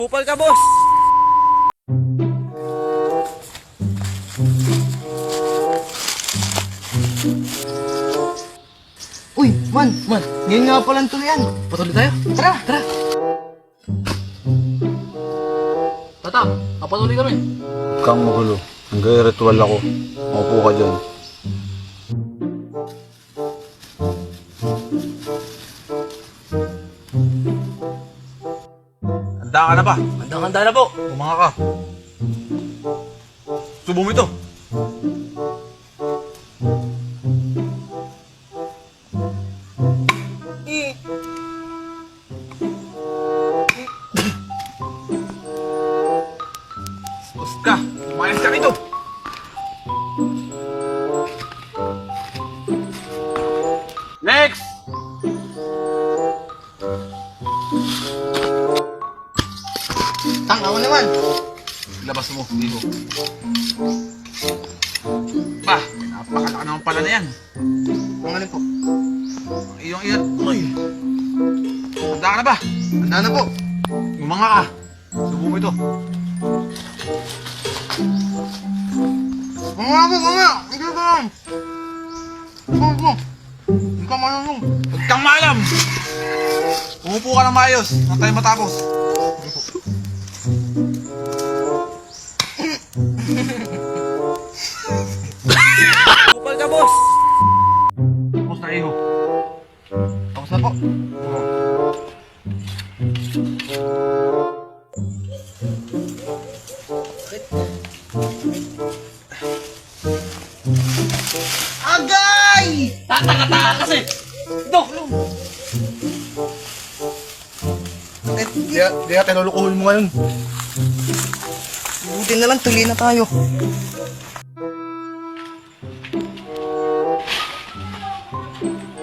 Kupal ka, boss! Uy, man, ngayon nga palang tuloyan. Patuloy tayo. Tara, tara. Tata, papatuloy kami. Huwag kang magulo. Hanggang ritual ako. Maupo ka dyan. Handa ka na ba? Handa na po. Bumanga ka. Subo mo ito. Sus ka. Umayos ka rito. Next! Tang, ako naman. Labas mo, dito. Ba, napakalaki naman pala na yan. Ang ano po? Iyong iyan. Uy! Handa ka na ba? Handa na po. Umanga ka. Subo mo ito. Mga po, mga. Hindi ka lang. Subo. Hindi ka manunong. Huwag kang maalam! Umupo ka ng maayos. Nang tayo matapos. Kupal ka, boss! Tapos na iho. Tapos na po. Agay! Tataka-taka kasi! Ito! Di ka tinulukuhin mo ngayon. Buti na lang, tuloy na tayo.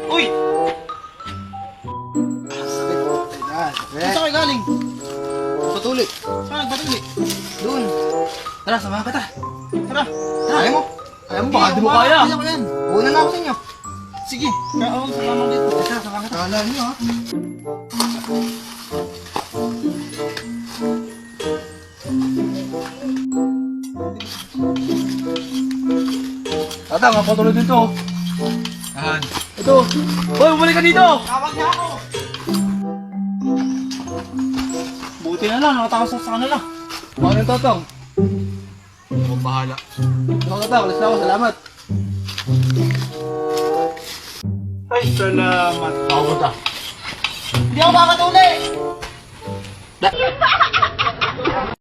Uy! Saan kayo galing? Patuloy. Saan nagpatuloy? Doon. Tara, samahan ka ta. Tara. Ayaw mo? Ayaw mo? Baka di mo kaya. Kaya ko yan. Una na ako sa inyo. Sige. Kaya ako sa lamang dito. Tara, samahan ka ta. Kala nyo ha. Tata, mapatuloy dito. Ahan. Ito. Hoy, bumalik ka dito! Tawag niya ako. Buti na lang, nakatakas sa kanila. Ano yung tatang? Ako bahala. Ako tatang, alas na ako. Salamat. Ay, salamat. Ako punta. Hindi ako makakatuli.